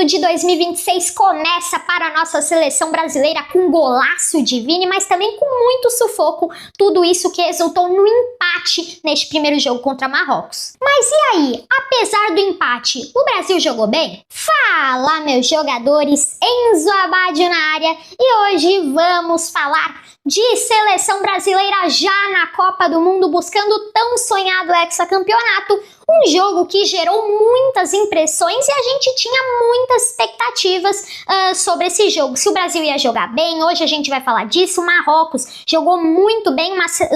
Mundo de 2026 começa para a nossa seleção brasileira com golaço de Vini, mas também com muito sufoco, tudo isso que resultou no empate neste primeiro jogo contra Marrocos. Mas e aí, apesar do empate, o Brasil jogou bem? Fala, meus jogadores, Enzo Abadio na área, e hoje vamos falar de seleção brasileira já na Copa do Mundo, buscando o tão sonhado hexacampeonato, um jogo que gerou muitas impressões e a gente tinha muitas expectativas sobre esse jogo. Se o Brasil ia jogar bem, hoje a gente vai falar disso. Marrocos jogou muito bem,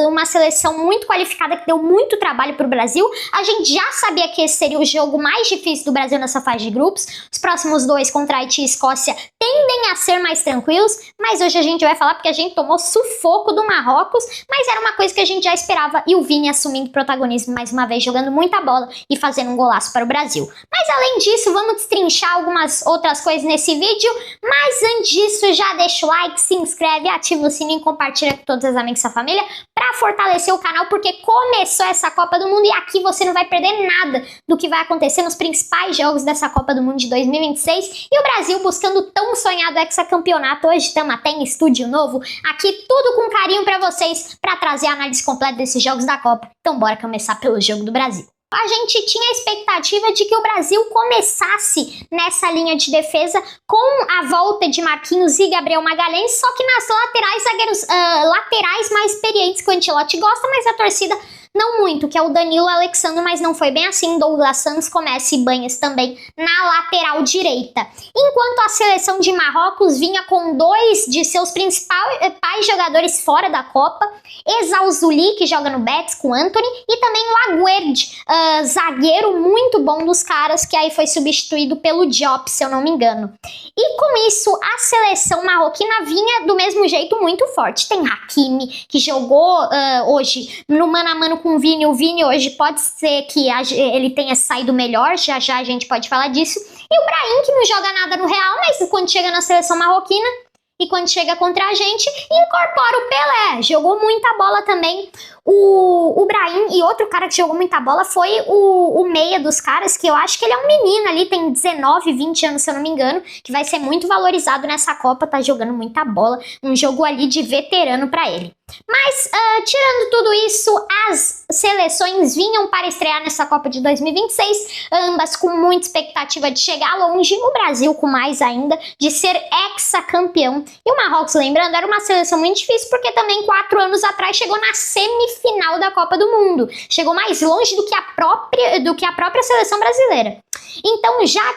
uma seleção muito qualificada que deu muito trabalho para o Brasil. A gente já sabia que esse seria o jogo mais difícil do Brasil nessa fase de grupos. Os próximos dois contra Haiti e Escócia tendem a ser mais tranquilos, mas hoje a gente vai falar porque a gente tomou sufoco do Marrocos, mas era uma coisa que a gente já esperava, e o Vini assumindo protagonismo mais uma vez, jogando muita bola e fazendo um golaço para o Brasil. Mas além disso, vamos destrinchar algumas outras coisas nesse vídeo, mas antes disso, já deixa o like, se inscreve, ativa o sininho e compartilha com todos os amigos da família para fortalecer o canal, porque começou essa Copa do Mundo e aqui você não vai perder nada do que vai acontecer nos principais jogos dessa Copa do Mundo de 2026, e o Brasil buscando o tão sonhado hexacampeonato. Hoje estamos até em estúdio novo, aqui tudo com carinho para vocês, para trazer a análise completa desses jogos da Copa. Então bora começar pelo jogo do Brasil. A gente tinha a expectativa de que o Brasil começasse nessa linha de defesa com a volta de Marquinhos e Gabriel Magalhães, só que nas laterais, zagueiros laterais mais experientes que o Ancelotti gosta, mas a torcida não muito, que é o Danilo Alexandre, mas não foi bem assim. Douglas Santos começa e Banhas também na lateral direita. Enquanto a seleção de Marrocos vinha com dois de seus principais jogadores fora da Copa, Ezauzuli, que joga no Betis com Antony, e também o Aguerd, zagueiro muito bom dos caras, que aí foi substituído pelo Diop, se eu não me engano. E com isso, a seleção marroquina vinha do mesmo jeito muito forte. Tem Hakimi, que jogou hoje no mano a mano com o Vini. O Vini hoje pode ser que ele tenha saído melhor, já já a gente pode falar disso. E o Brahim, que não joga nada no Real, mas quando chega na seleção marroquina e quando chega contra a gente, incorpora o Pelé. Jogou muita bola também. O Brahim, e outro cara que jogou muita bola foi o meia dos caras, que eu acho que ele é um menino ali, tem 19, 20 anos, se eu não me engano, que vai ser muito valorizado nessa Copa, tá jogando muita bola, um jogo ali de veterano pra ele. Mas, tirando tudo isso, as seleções vinham para estrear nessa Copa de 2026, ambas com muita expectativa de chegar longe, o Brasil com mais ainda, de ser hexacampeão. E o Marrocos, lembrando, era uma seleção muito difícil, porque também 4 anos atrás chegou na semifinal da Copa do Mundo. Chegou mais longe do que a própria seleção brasileira. Então já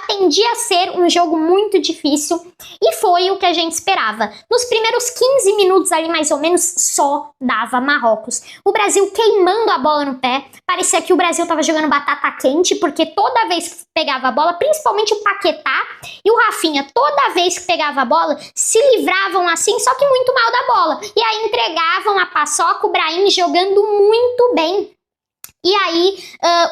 tendia a ser um jogo muito difícil, e foi o que a gente esperava. Nos primeiros 15 minutos ali, mais ou menos, só dava Marrocos. O Brasil queimando a bola no pé, parecia que o Brasil tava jogando batata quente, porque toda vez que pegava a bola, principalmente o Paquetá e o Rafinha, toda vez que pegava a bola, se livravam assim, só que muito mal da bola, e aí entregavam a paçoca, o Brahim jogando muito bem. E aí,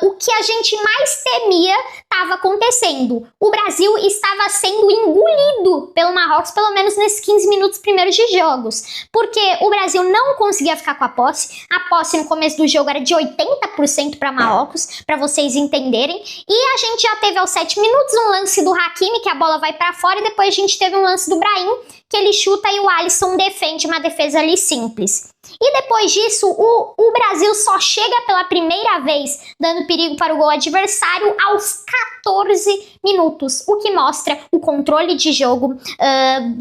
o que a gente mais temia estava acontecendo. O Brasil estava sendo engolido pelo Marrocos, pelo menos nesses 15 minutos primeiros de jogos. Porque o Brasil não conseguia ficar com a posse. A posse no começo do jogo era de 80% para Marrocos, para vocês entenderem. E a gente já teve aos 7 minutos um lance do Hakimi, que a bola vai para fora, e depois a gente teve um lance do Brahim, que ele chuta e o Alisson defende uma defesa ali simples. E depois disso, o Brasil só chega pela primeira vez dando perigo para o gol adversário aos 14 minutos, o que mostra o controle de jogo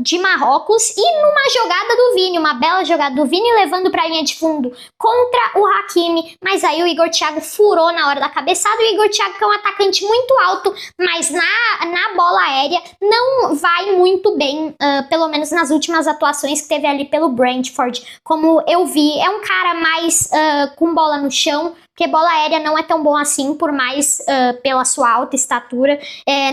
de Marrocos, e numa jogada do Vini, uma bela jogada do Vini levando para a linha de fundo contra o Hakimi, mas aí o Igor Thiago furou na hora da cabeçada. O Igor Thiago, que é um atacante muito alto, mas na bola aérea não vai muito bem, pelo menos nas últimas atuações que teve ali pelo Brentford, como eu vi. É um cara mais com bola no chão, porque bola aérea não é tão bom assim, por mais pela sua alta estatura,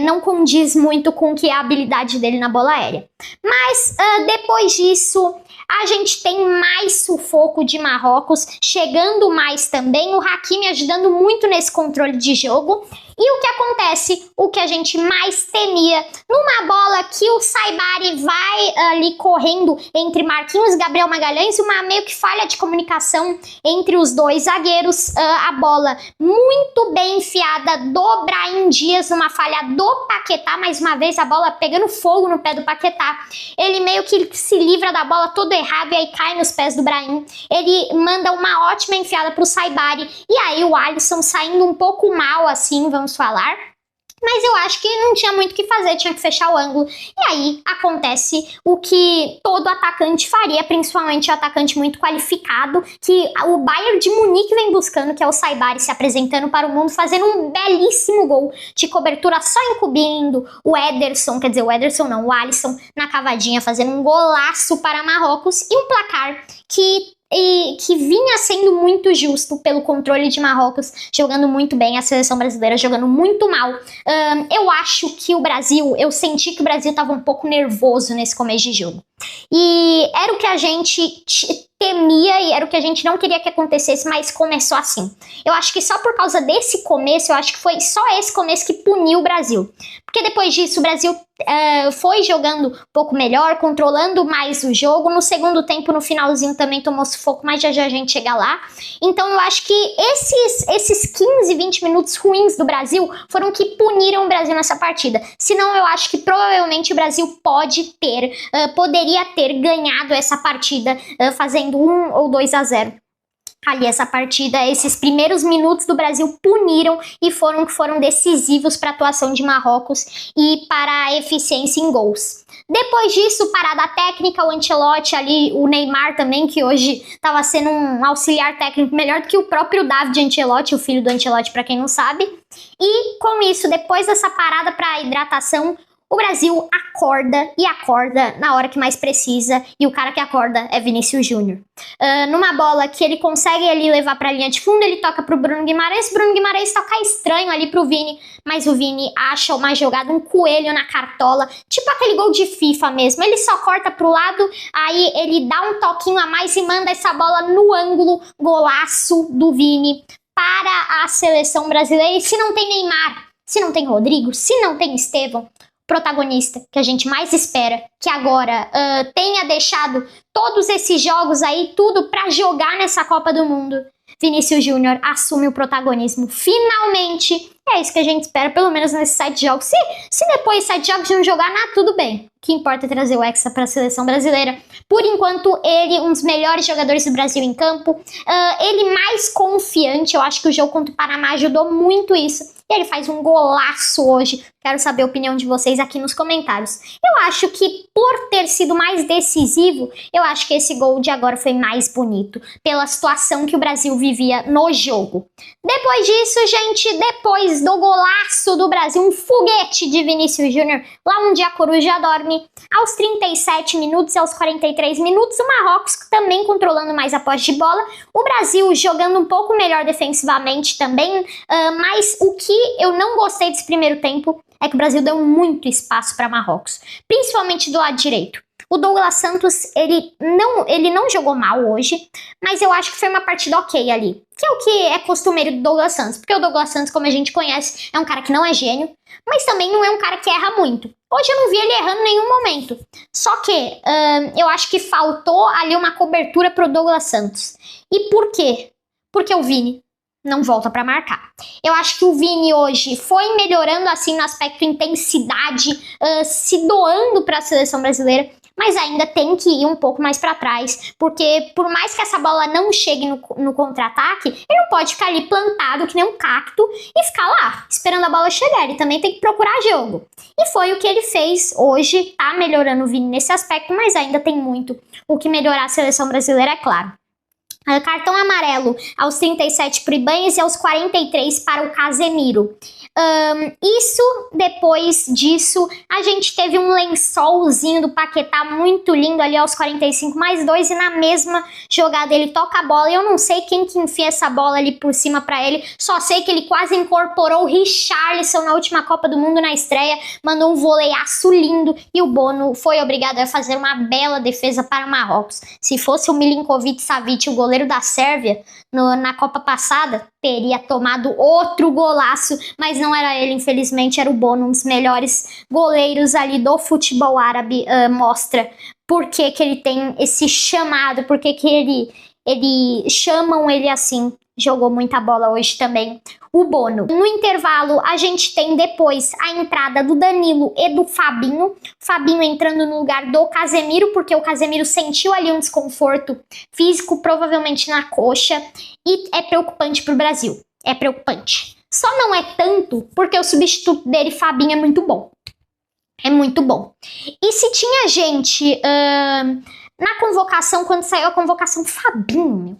não condiz muito com o que é a habilidade dele na bola aérea. Mas depois disso, a gente tem mais sufoco de Marrocos, chegando mais também, o Hakimi ajudando muito nesse controle de jogo. E o que acontece? O que a gente mais temia, numa bola que o Saibari vai ali correndo entre Marquinhos e Gabriel Magalhães, uma meio que falha de comunicação entre os dois zagueiros, a bola muito bem enfiada do Brahim Dias, numa falha do Paquetá, mais uma vez a bola pegando fogo no pé do Paquetá. Ele meio que se livra da bola todo errado e aí cai nos pés do Brahim. Ele manda uma ótima enfiada pro Saibari e aí o Alisson saindo um pouco mal assim, vamos falar. Mas eu acho que não tinha muito o que fazer, tinha que fechar o ângulo. E aí acontece o que todo atacante faria, principalmente o atacante muito qualificado, que o Bayern de Munique vem buscando, que é o Saibari se apresentando para o mundo, fazendo um belíssimo gol de cobertura só encobrindo o Ederson, quer dizer, o Ederson não, o Alisson na cavadinha, fazendo um golaço para Marrocos e um placar que vinha sendo muito justo pelo controle de Marrocos, jogando muito bem, a seleção brasileira jogando muito mal. Eu acho que eu senti que o Brasil estava um pouco nervoso nesse começo de jogo. E era o que a gente temia e era o que a gente não queria que acontecesse, mas começou assim. Eu acho que só por causa desse começo, eu acho que foi só esse começo que puniu o Brasil. Porque depois disso o Brasil foi jogando um pouco melhor, controlando mais o jogo. No segundo tempo, no finalzinho, também tomou sufoco, mas já a gente chega lá. Então eu acho que esses 15, 20 minutos ruins do Brasil foram que puniram o Brasil nessa partida. Senão eu acho que provavelmente o Brasil poderia ter ganhado essa partida fazendo 1 ou 2-0. Ali essa partida, esses primeiros minutos do Brasil puniram e foram decisivos para a atuação de Marrocos e para a eficiência em gols. Depois disso, parada técnica, o Ancelotti ali, o Neymar também, que hoje estava sendo um auxiliar técnico melhor do que o próprio David Ancelotti, o filho do Ancelotti, para quem não sabe. E com isso, depois dessa parada para hidratação, o Brasil acorda na hora que mais precisa, e o cara que acorda é Vinícius Júnior. Numa bola que ele consegue ali levar para a linha de fundo, ele toca pro Bruno Guimarães toca estranho ali pro Vini, mas o Vini acha uma jogada, um coelho na cartola, tipo aquele gol de FIFA mesmo, ele só corta pro lado, aí ele dá um toquinho a mais e manda essa bola no ângulo, golaço do Vini para a seleção brasileira. E se não tem Neymar, se não tem Rodrigo, se não tem Estevão, protagonista que a gente mais espera, que agora tenha deixado todos esses jogos aí, tudo pra jogar nessa Copa do Mundo, Vinícius Júnior assume o protagonismo, finalmente. É isso que a gente espera, pelo menos nesses 7 jogos. Se depois 7 jogos não jogar nada, tudo bem. O que importa é trazer o Hexa para a seleção brasileira. Por enquanto, ele, um dos melhores jogadores do Brasil em campo. Ele mais confiante. Eu acho que o jogo contra o Panamá ajudou muito isso. E ele faz um golaço hoje. Quero saber a opinião de vocês aqui nos comentários. Eu acho que, por ter sido mais decisivo, eu acho que esse gol de agora foi mais bonito. Pela situação que o Brasil vivia no jogo. Depois disso, gente, depois do golaço do Brasil, um foguete de Vinícius Júnior, lá onde a coruja dorme, aos 37 minutos e aos 43 minutos, o Marrocos também controlando mais a posse de bola, o Brasil jogando um pouco melhor defensivamente também, mas o que eu não gostei desse primeiro tempo é que o Brasil deu muito espaço para Marrocos, principalmente do lado direito. O Douglas Santos, ele não jogou mal hoje, mas eu acho que foi uma partida ok ali. Que é o que é costumeiro do Douglas Santos. Porque o Douglas Santos, como a gente conhece, é um cara que não é gênio, mas também não é um cara que erra muito. Hoje eu não vi ele errando em nenhum momento. Só que eu acho que faltou ali uma cobertura pro Douglas Santos. E por quê? Porque o Vini não volta para marcar. Eu acho que o Vini hoje foi melhorando assim no aspecto intensidade, se doando para a seleção brasileira, mas ainda tem que ir um pouco mais para trás, porque por mais que essa bola não chegue no contra-ataque, ele não pode ficar ali plantado que nem um cacto e ficar lá esperando a bola chegar. Ele também tem que procurar jogo. E foi o que ele fez hoje, tá melhorando o Vini nesse aspecto, mas ainda tem muito o que melhorar a seleção brasileira, é claro. Cartão amarelo aos 37 para o Ibanez e aos 43 para o Casemiro. Depois disso, a gente teve um lençolzinho do Paquetá muito lindo ali aos 45 mais 2 e na mesma jogada ele toca a bola. Eu não sei quem que enfia essa bola ali por cima para ele, só sei que ele quase incorporou o Richarlison na última Copa do Mundo na estreia, mandou um voleiaço lindo e o Bono foi obrigado a fazer uma bela defesa para o Marrocos. Se fosse o Milinkovic-Savic, o goleiro da Sérvia, na Copa passada, teria tomado outro golaço, mas não era ele, infelizmente, era o Bono, um dos melhores goleiros ali do futebol árabe. Mostra por que ele tem esse chamado, por que ele chamam ele assim, jogou muita bola hoje também, o Bono. No intervalo, a gente tem depois a entrada do Danilo e do Fabinho. Fabinho entrando no lugar do Casemiro, porque o Casemiro sentiu ali um desconforto físico, provavelmente na coxa, e é preocupante pro Brasil. É preocupante. Só não é tanto porque o substituto dele, Fabinho, é muito bom. É muito bom. E se tinha gente na convocação, quando saiu a convocação, Fabinho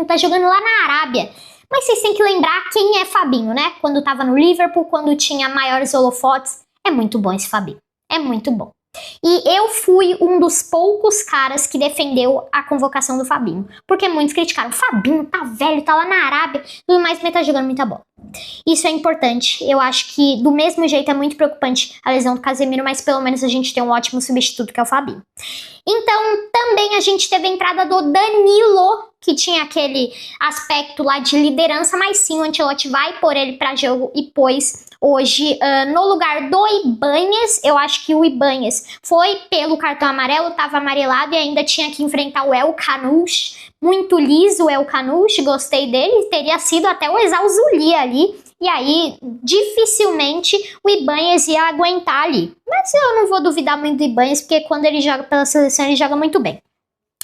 tá jogando lá na Arábia. Mas vocês têm que lembrar quem é Fabinho, né? Quando tava no Liverpool, quando tinha maiores holofotes. É muito bom esse Fabinho. É muito bom. E eu fui um dos poucos caras que defendeu a convocação do Fabinho. Porque muitos criticaram. Fabinho tá velho, tá lá na Arábia, tudo mais, mas tá jogando muita bola. Isso é importante. Eu acho que do mesmo jeito é muito preocupante a lesão do Casemiro, mas pelo menos a gente tem um ótimo substituto que é o Fabinho. Então também a gente teve a entrada do Danilo, que tinha aquele aspecto lá de liderança, mas sim o Ancelotti vai pôr ele para jogo e pôs hoje no lugar do Ibañez. Eu acho que o Ibañez foi pelo cartão amarelo, estava amarelado e ainda tinha que enfrentar o El Kanouche. Muito liso o El Kanouche, gostei dele, teria sido até o Exausuli ali. E aí, dificilmente o Ibañez ia aguentar ali. Mas eu não vou duvidar muito do Ibañez, porque quando ele joga pela seleção, ele joga muito bem.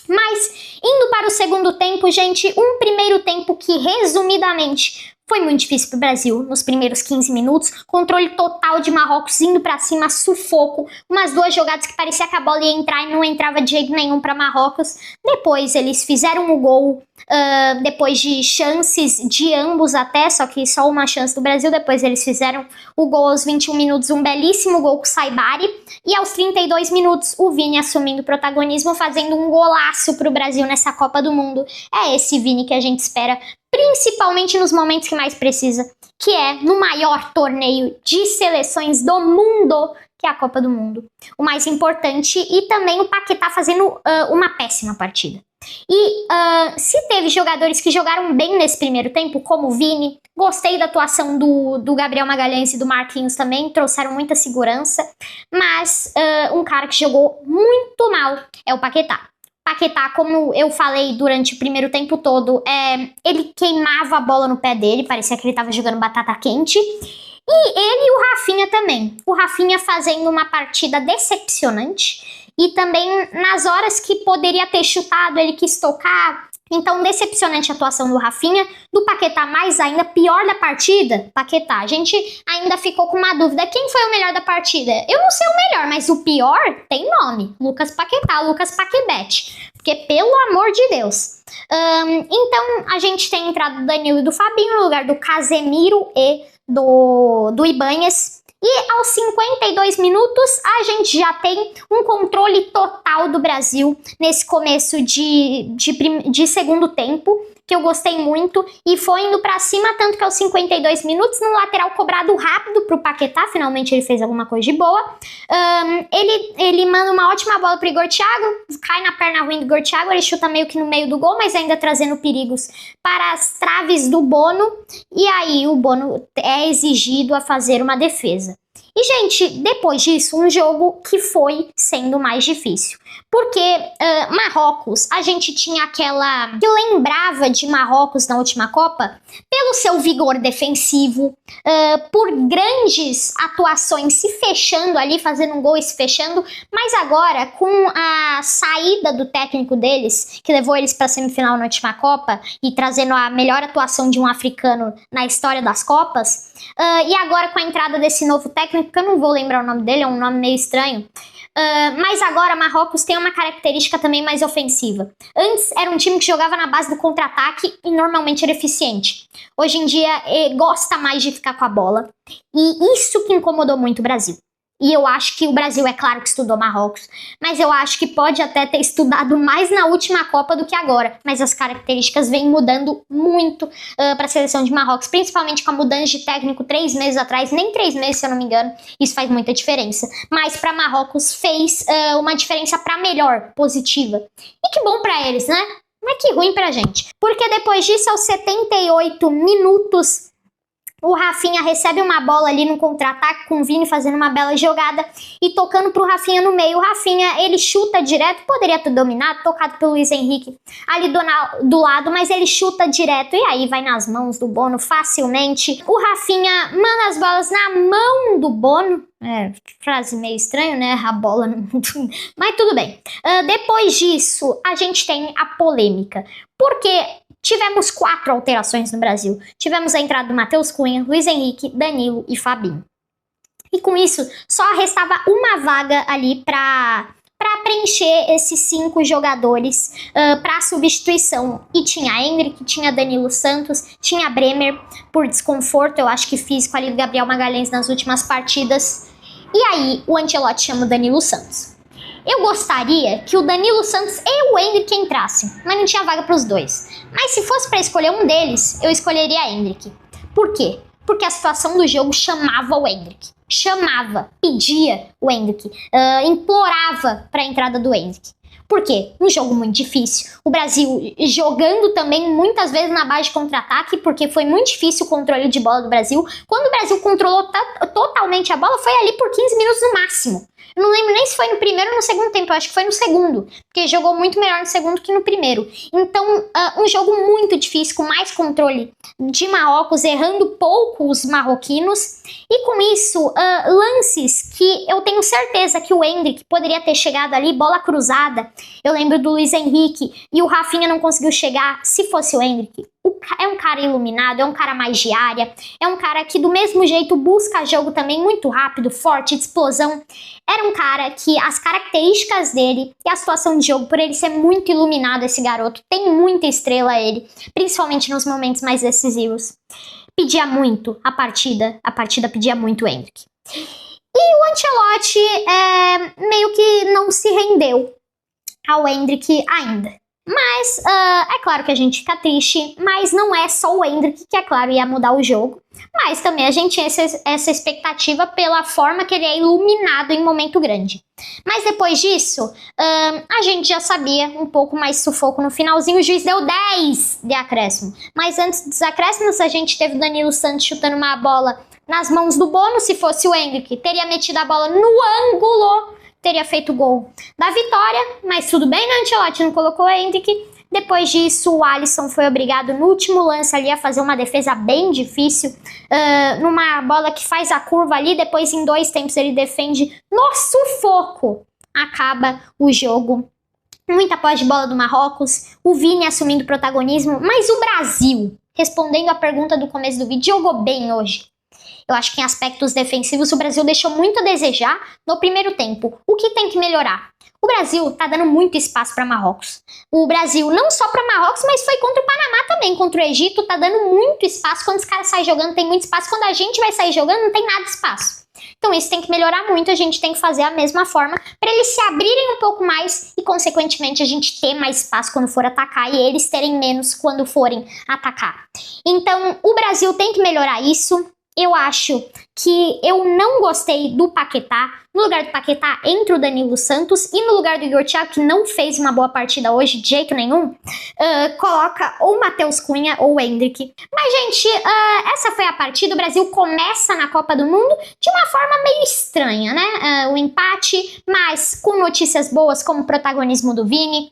Mas, indo para o segundo tempo, gente, um primeiro tempo que, resumidamente, foi muito difícil para o Brasil nos primeiros 15 minutos. Controle total de Marrocos, indo para cima, sufoco. Umas duas jogadas que parecia que a bola ia entrar e não entrava de jeito nenhum para Marrocos. Depois eles fizeram o gol, depois de chances de ambos até, só que só uma chance do Brasil. Depois eles fizeram o gol aos 21 minutos, um belíssimo gol com o Saibari. E aos 32 minutos, o Vini assumindo o protagonismo, fazendo um golaço para o Brasil nessa Copa do Mundo. É esse Vini que a gente espera, principalmente nos momentos que mais precisa, que é no maior torneio de seleções do mundo, que é a Copa do Mundo. O mais importante, e também o Paquetá fazendo uma péssima partida. E se teve jogadores que jogaram bem nesse primeiro tempo, como o Vini, gostei da atuação do Gabriel Magalhães e do Marquinhos também, trouxeram muita segurança, mas um cara que jogou muito mal é o Paquetá. Paquetá, como eu falei durante o primeiro tempo todo, ele queimava a bola no pé dele, parecia que ele estava jogando batata quente. E ele e o Rafinha também. O Rafinha fazendo uma partida decepcionante. E também nas horas que poderia ter chutado, ele quis tocar. Então, decepcionante a atuação do Rafinha. Do Paquetá, mais ainda, pior da partida, Paquetá. A gente ainda ficou com uma dúvida. Quem foi o melhor da partida? Eu não sei o melhor, mas o pior tem nome. Lucas Paquetá, Lucas Paquebete. Porque, pelo amor de Deus. Então, a gente tem entrado do Danilo e do Fabinho no lugar do Casemiro e do Ibañez. E aos 52 minutos, a gente já tem um controle total do Brasil nesse começo de segundo tempo, que eu gostei muito, e foi indo pra cima, tanto que aos 52 minutos, no lateral cobrado rápido pro Paquetá, finalmente ele fez alguma coisa de boa, ele manda uma ótima bola pro Igor Thiago, cai na perna ruim do Igor Thiago, ele chuta meio que no meio do gol, mas ainda trazendo perigos para as traves do Bono, e aí o Bono é exigido a fazer uma defesa. E, gente, depois disso, um jogo que foi sendo mais difícil. Porque Marrocos, a gente tinha aquela que lembrava de Marrocos na última Copa, pelo seu vigor defensivo, por grandes atuações se fechando ali, fazendo um gol e se fechando, mas agora, com a saída do técnico deles, que levou eles para a semifinal na última Copa, e trazendo a melhor atuação de um africano na história das Copas, e agora com a entrada desse novo técnico, que eu não vou lembrar o nome dele, é um nome meio estranho, mas agora Marrocos tem uma característica também mais ofensiva. Antes era um time que jogava na base do contra-ataque e normalmente era eficiente. Hoje em dia gosta mais de ficar com a bola, e isso que incomodou muito o Brasil. E eu acho que o Brasil, é claro que estudou Marrocos, mas eu acho que pode até ter estudado mais na última Copa do que agora. Mas as características vêm mudando muito para a seleção de Marrocos, principalmente com a mudança de técnico 3 meses atrás, nem 3 meses se eu não me engano, isso faz muita diferença. Mas para Marrocos fez uma diferença para melhor, positiva. E que bom para eles, né? Mas que ruim pra gente. Porque depois disso, aos 78 minutos, O Rafinha recebe uma bola ali no contra-ataque com o Vini fazendo uma bela jogada e tocando pro Rafinha no meio. O Rafinha, ele chuta direto, poderia ter dominado, tocado pelo Luiz Henrique ali do lado, mas ele chuta direto e aí vai nas mãos do Bono facilmente. O Rafinha manda as bolas na mão do Bono. Frase meio estranha, né? A bola não... Mas tudo bem. Depois disso, a gente tem a polêmica. Porque tivemos 4 alterações no Brasil. Tivemos a entrada do Matheus Cunha, Luiz Henrique, Danilo e Fabinho. E com isso, só restava uma vaga ali para preencher esses 5 jogadores para substituição. E tinha Endrick, tinha Danilo Santos, tinha Bremer por desconforto, eu acho que físico ali do Gabriel Magalhães nas últimas partidas. E aí o Ancelotti chama o Danilo Santos. Eu gostaria que o Danilo Santos e o Endrick entrassem, mas não tinha vaga para os dois. Mas se fosse para escolher um deles, eu escolheria Endrick. Por quê? Porque a situação do jogo chamava o Endrick. Chamava, pedia o Endrick, implorava para a entrada do Endrick. Por quê? Um jogo muito difícil. O Brasil jogando também muitas vezes na base de contra-ataque, porque foi muito difícil o controle de bola do Brasil. Quando o Brasil controlou totalmente a bola, foi ali por 15 minutos no máximo. Eu não lembro nem se foi no primeiro ou no segundo tempo, eu acho que foi no segundo, porque jogou muito melhor no segundo que no primeiro. Então, um jogo muito difícil, com mais controle de Marrocos, errando pouco os marroquinos. E com isso, lances que eu tenho certeza que o Endrick poderia ter chegado ali, bola cruzada. Eu lembro do Luiz Henrique e o Rafinha não conseguiu chegar. Se fosse o Endrick, é um cara iluminado, é um cara mais de área, é um cara que do mesmo jeito busca jogo também muito rápido, forte, de explosão. Era um cara que as características dele e a situação de jogo, por ele ser muito iluminado, esse garoto, tem muita estrela ele, principalmente nos momentos mais decisivos. Pedia muito a partida pedia muito o Endrick. E o Ancelotti meio que não se rendeu ao Endrick ainda. Mas é claro que a gente fica triste, mas não é só o Endrick que, é claro, ia mudar o jogo. Mas também a gente tinha essa expectativa pela forma que ele é iluminado em momento grande. Mas depois disso, a gente já sabia um pouco mais sufoco no finalzinho. O juiz deu 10 de acréscimo. Mas antes dos acréscimos, a gente teve o Danilo Santos chutando uma bola nas mãos do Bono. Se fosse o Endrick, teria metido a bola no ângulo, teria feito o gol da vitória, mas tudo bem, né? Ancelotti não colocou o Endrick. Depois disso, o Alisson foi obrigado no último lance ali a fazer uma defesa bem difícil, numa bola que faz a curva ali, depois em 2 tempos ele defende no sufoco. Acaba o jogo. Muita posse de bola do Marrocos, o Vini assumindo protagonismo, mas o Brasil, respondendo a pergunta do começo do vídeo, jogou bem hoje. Eu acho que em aspectos defensivos o Brasil deixou muito a desejar no primeiro tempo. O que tem que melhorar? O Brasil tá dando muito espaço para Marrocos. O Brasil, não só para Marrocos, mas foi contra o Panamá também, contra o Egito, tá dando muito espaço. Quando os caras saem jogando, tem muito espaço. Quando a gente vai sair jogando, não tem nada de espaço. Então isso tem que melhorar muito, a gente tem que fazer a mesma forma para eles se abrirem um pouco mais e, consequentemente, a gente ter mais espaço quando for atacar e eles terem menos quando forem atacar. Então, o Brasil tem que melhorar isso. Eu acho que eu não gostei do Paquetá. No lugar do Paquetá, entra o Danilo Santos. E no lugar do Igor Thiago, que não fez uma boa partida hoje, de jeito nenhum, coloca ou o Matheus Cunha ou o Endrick. Mas, gente, essa foi a partida. O Brasil começa na Copa do Mundo de uma forma meio estranha, né? O empate, mas com notícias boas, como o protagonismo do Vini.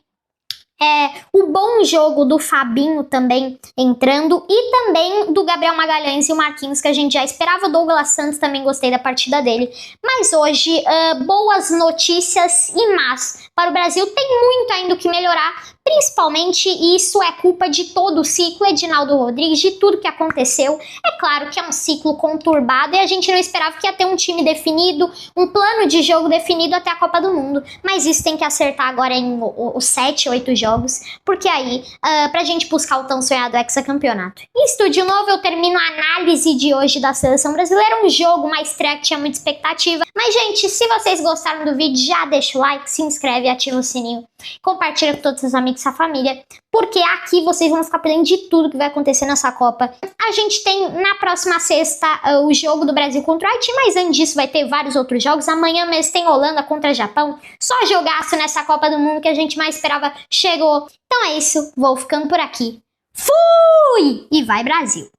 O bom jogo do Fabinho também entrando e também do Gabriel Magalhães e o Marquinhos, que a gente já esperava. O Douglas Santos também gostei da partida dele. Mas hoje, boas notícias e más para o Brasil. Tem muito ainda o que melhorar, principalmente, e isso é culpa de todo o ciclo, Edinaldo Rodrigues, de tudo que aconteceu. É claro que é um ciclo conturbado e a gente não esperava que ia ter um time definido, um plano de jogo definido até a Copa do Mundo. Mas isso tem que acertar agora em os 7, 8 jogos, porque aí, pra gente buscar o tão sonhado hexacampeonato. Em Estúdio Novo, eu termino a análise de hoje da Seleção Brasileira, um jogo, uma estreia que tinha muita expectativa. Mas, gente, se vocês gostaram do vídeo, já deixa o like, se inscreve, ativa o sininho, compartilha com todos os seus amigos, sua família, porque aqui vocês vão ficar por dentro de tudo que vai acontecer nessa Copa. A gente tem na próxima sexta o jogo do Brasil contra o Haiti, mas antes disso vai ter vários outros jogos. Amanhã mesmo tem Holanda contra Japão. Só jogaço nessa Copa do Mundo que a gente mais esperava chegou. Então é isso, vou ficando por aqui. Fui! E vai Brasil!